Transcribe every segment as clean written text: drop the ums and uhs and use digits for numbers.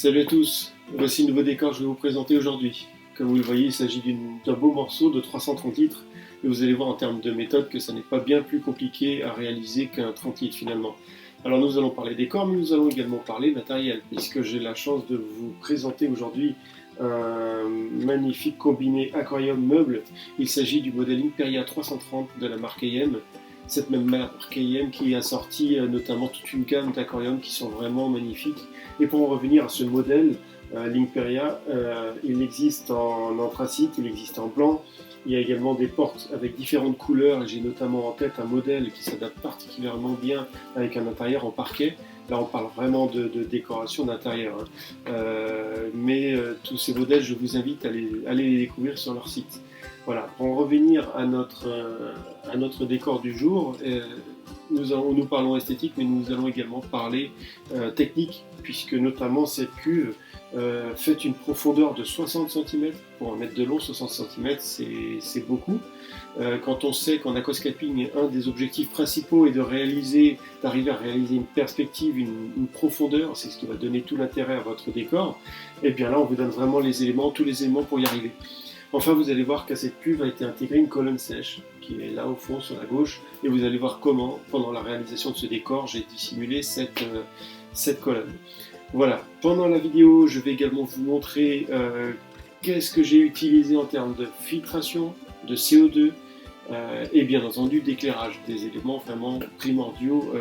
Salut à tous, voici le nouveau décor que je vais vous présenter aujourd'hui. Comme vous le voyez, il s'agit d'un beau morceau de 330 litres et vous allez voir en termes de méthode que ça n'est pas bien plus compliqué à réaliser qu'un 30 litres finalement. Alors nous allons parler décor, mais nous allons également parler matériel, puisque j'ai la chance de vous présenter aujourd'hui un magnifique combiné aquarium meuble. Il s'agit du modèle Imperia 330 de la marque EM. Cette même marque EM qui a sorti notamment toute une gamme d'aquariums qui sont vraiment magnifiques. Et pour en revenir à ce modèle, l'Imperia, il existe en anthracite, il existe en blanc. Il y a également des portes avec différentes couleurs et j'ai notamment en tête un modèle qui s'adapte particulièrement bien avec un intérieur en parquet. Là, on parle vraiment de décoration d'intérieur. Mais tous ces modèles, je vous invite à aller les découvrir sur leur site. Voilà, pour en revenir à notre décor du jour, nous parlons esthétique, mais nous allons également parler technique, puisque notamment cette cuve fait une profondeur de 60 cm. Pour un mètre de long, 60 cm, c'est beaucoup. Quand on sait qu'en aquascaping, un des objectifs principaux est d'arriver à réaliser une perspective, une profondeur, c'est ce qui va donner tout l'intérêt à votre décor, et bien là, on vous donne vraiment tous les éléments pour y arriver. Enfin, vous allez voir qu'à cette cuve a été intégrée une colonne sèche, qui est là au fond sur la gauche, et vous allez voir comment, pendant la réalisation de ce décor, j'ai dissimulé cette colonne. Voilà, pendant la vidéo, je vais également vous montrer qu'est-ce que j'ai utilisé en termes de filtration, de CO2, et bien entendu d'éclairage, des éléments vraiment primordiaux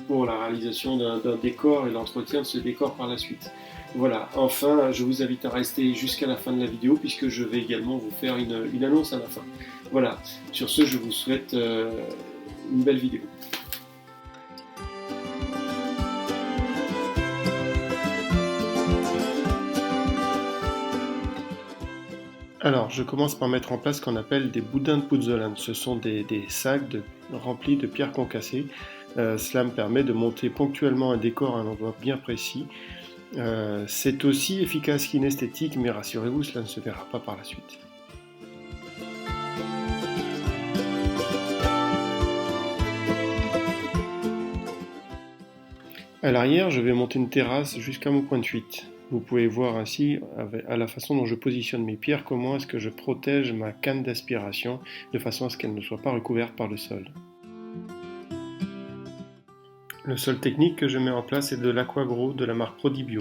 pour la réalisation d'un décor et l'entretien de ce décor par la suite. Voilà, enfin, je vous invite à rester jusqu'à la fin de la vidéo puisque je vais également vous faire une annonce à la fin. Voilà, sur ce, je vous souhaite une belle vidéo. Alors, je commence par mettre en place ce qu'on appelle des boudins de pouzzolane. Ce sont des sacs remplis de pierres concassées. Cela me permet de monter ponctuellement un décor à un endroit bien précis. C'est aussi efficace qu'inesthétique, mais rassurez-vous, cela ne se verra pas par la suite. À l'arrière, je vais monter une terrasse jusqu'à mon point de fuite. Vous pouvez voir ainsi, à la façon dont je positionne mes pierres, comment est-ce que je protège ma canne d'aspiration de façon à ce qu'elle ne soit pas recouverte par le sol. Le sol technique que je mets en place est de l'Aquagro de la marque Prodibio.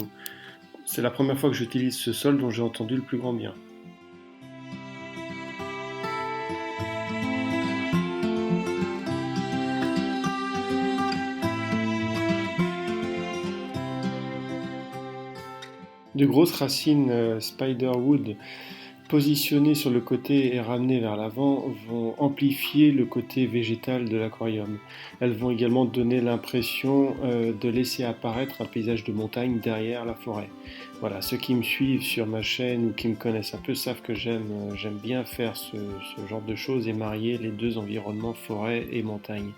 C'est la première fois que j'utilise ce sol dont j'ai entendu le plus grand bien. De grosses racines Spiderwood positionnées sur le côté et ramenées vers l'avant vont amplifier le côté végétal de l'aquarium. Elles vont également donner l'impression de laisser apparaître un paysage de montagne derrière la forêt. Voilà, ceux qui me suivent sur ma chaîne ou qui me connaissent un peu savent que j'aime bien faire ce genre de choses et marier les deux environnements forêt et montagne.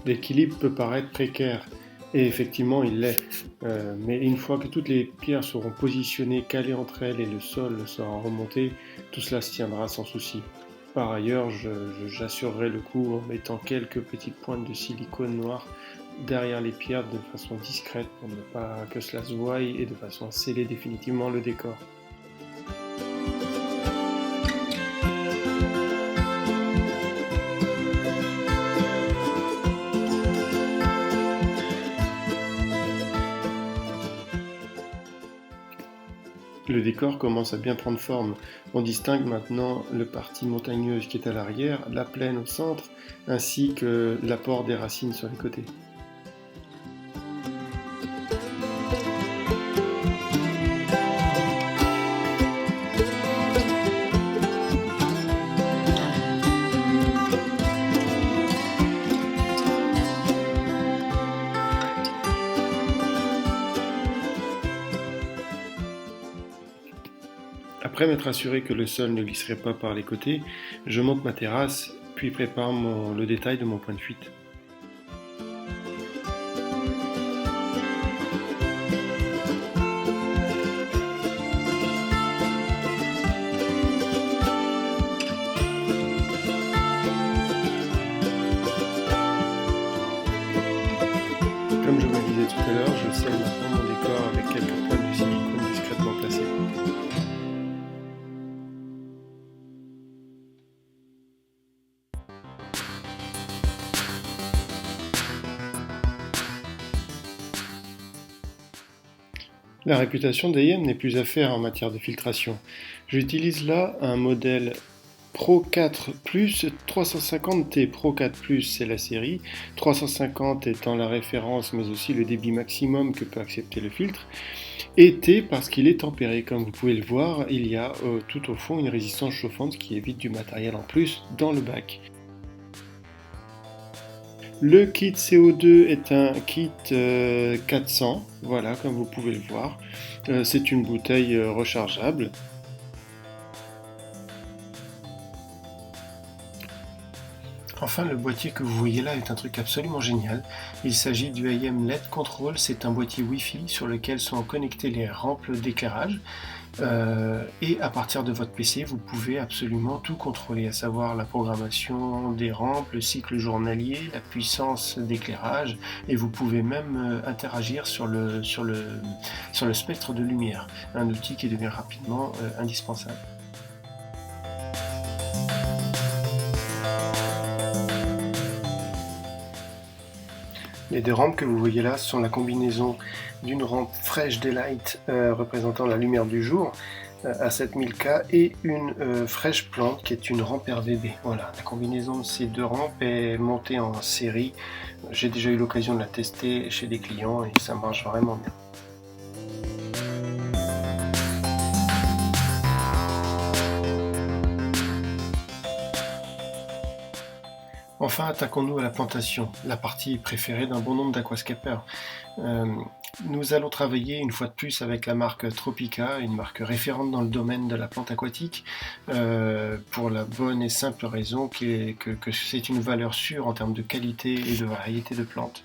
L'équilibre peut paraître précaire, et effectivement il l'est, mais une fois que toutes les pierres seront positionnées, calées entre elles et le sol sera remonté, tout cela se tiendra sans souci. Par ailleurs, j'assurerai le coup en mettant quelques petites pointes de silicone noir derrière les pierres de façon discrète pour ne pas que cela se voie et de façon à sceller définitivement le décor. Le décor commence à bien prendre forme. On distingue maintenant le parti montagneuse qui est à l'arrière, la plaine au centre, ainsi que l'apport des racines sur les côtés. Après m'être assuré que le sol ne glisserait pas par les côtés, je monte ma terrasse, puis prépare le détail de mon point de fuite. La réputation d'AIM n'est plus à faire en matière de filtration. J'utilise là un modèle Pro 4 Plus 350T. Pro 4 Plus, c'est la série, 350 étant la référence mais aussi le débit maximum que peut accepter le filtre, et T parce qu'il est tempéré. Comme vous pouvez le voir, il y a tout au fond une résistance chauffante qui évite du matériel en plus dans le bac. Le kit CO2 est un kit 400, voilà, comme vous pouvez le voir. C'est une bouteille rechargeable. Enfin, le boîtier que vous voyez là est un truc absolument génial. Il s'agit du AIM LED Control, c'est un boîtier Wi-Fi sur lequel sont connectées les rampes d'éclairage. Et à partir de votre PC, vous pouvez absolument tout contrôler, à savoir la programmation des rampes, le cycle journalier, la puissance d'éclairage, et vous pouvez même interagir sur le spectre de lumière, un outil qui devient rapidement indispensable. Les deux rampes que vous voyez là sont la combinaison d'une rampe Fresh Daylight représentant la lumière du jour à 7000K et une Fresh Plant qui est une rampe RVB. Voilà, la combinaison de ces deux rampes est montée en série. J'ai déjà eu l'occasion de la tester chez des clients et ça marche vraiment bien. Enfin, attaquons-nous à la plantation, la partie préférée d'un bon nombre d'aquascapers. Nous allons travailler une fois de plus avec la marque Tropica, une marque référente dans le domaine de la plante aquatique, pour la bonne et simple raison que c'est une valeur sûre en termes de qualité et de variété de plantes.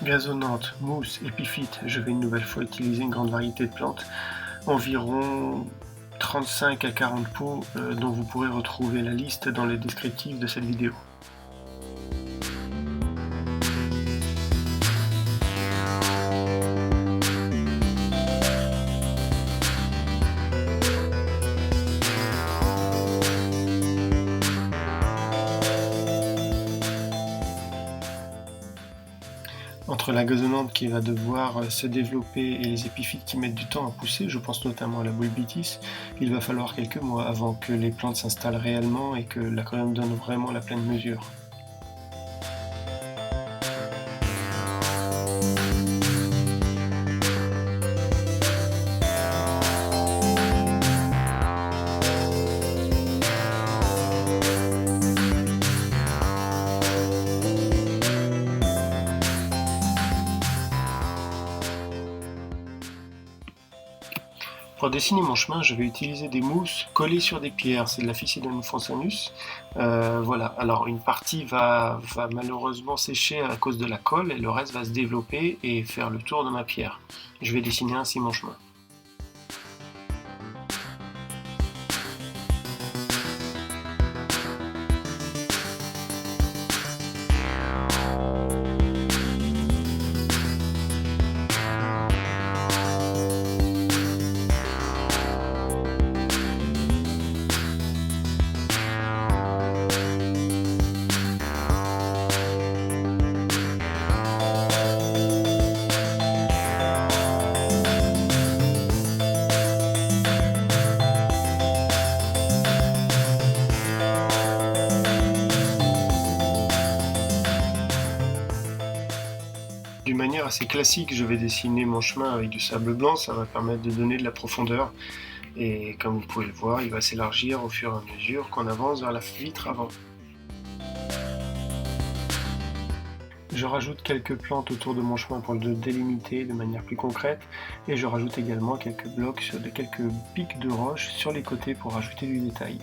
Gazonnante, mousse, épiphyte, je vais une nouvelle fois utiliser une grande variété de plantes, environ 35 à 40 pots dont vous pourrez retrouver la liste dans le descriptif de cette vidéo. Entre la gazonnante qui va devoir se développer et les épiphytes qui mettent du temps à pousser, je pense notamment à la bulbitis, il va falloir quelques mois avant que les plantes s'installent réellement et que l'aquarium donne vraiment la pleine mesure. Pour dessiner mon chemin, je vais utiliser des mousses collées sur des pierres, c'est de la Physidum fonsanus. Voilà, alors une partie va malheureusement sécher à cause de la colle et le reste va se développer et faire le tour de ma pierre. Je vais dessiner ainsi mon chemin. D'une manière assez classique, je vais dessiner mon chemin avec du sable blanc, ça va permettre de donner de la profondeur. Et comme vous pouvez le voir, il va s'élargir au fur et à mesure qu'on avance vers la vitre avant. Je rajoute quelques plantes autour de mon chemin pour le délimiter de manière plus concrète. Et je rajoute également quelques blocs sur quelques pics de roches sur les côtés pour rajouter du détail.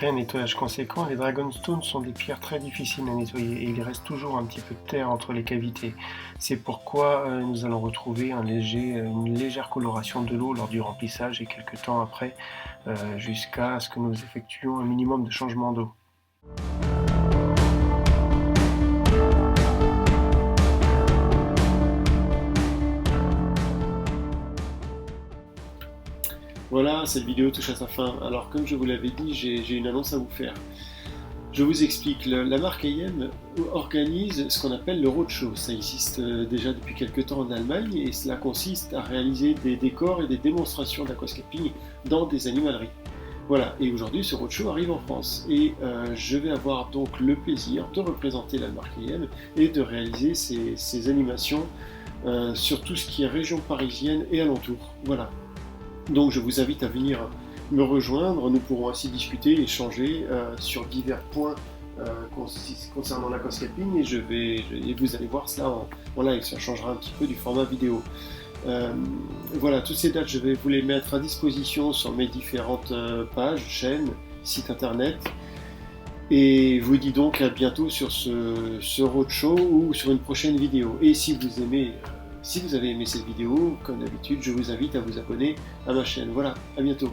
Malgré un nettoyage conséquent, les Dragonstones sont des pierres très difficiles à nettoyer et il reste toujours un petit peu de terre entre les cavités. C'est pourquoi nous allons retrouver une légère coloration de l'eau lors du remplissage et quelques temps après, jusqu'à ce que nous effectuions un minimum de changement d'eau. Voilà, cette vidéo touche à sa fin. Alors comme je vous l'avais dit, j'ai une annonce à vous faire. Je vous explique, la marque AM organise ce qu'on appelle le roadshow. Ça existe déjà depuis quelques temps en Allemagne et cela consiste à réaliser des décors et des démonstrations d'aquascaping dans des animaleries. Voilà, et aujourd'hui ce roadshow arrive en France et je vais avoir donc le plaisir de représenter la marque AM et de réaliser ces animations sur tout ce qui est région parisienne et alentour. Voilà. Donc je vous invite à venir me rejoindre, nous pourrons ainsi discuter, échanger sur divers points concernant l'aquascaping et vous allez voir cela en live, ça changera un petit peu du format vidéo. Voilà, toutes ces dates je vais vous les mettre à disposition sur mes différentes pages, chaînes, sites internet et je vous dis donc à bientôt sur ce roadshow ou sur une prochaine vidéo. Et si vous avez aimé cette vidéo, comme d'habitude, je vous invite à vous abonner à ma chaîne. Voilà, à bientôt.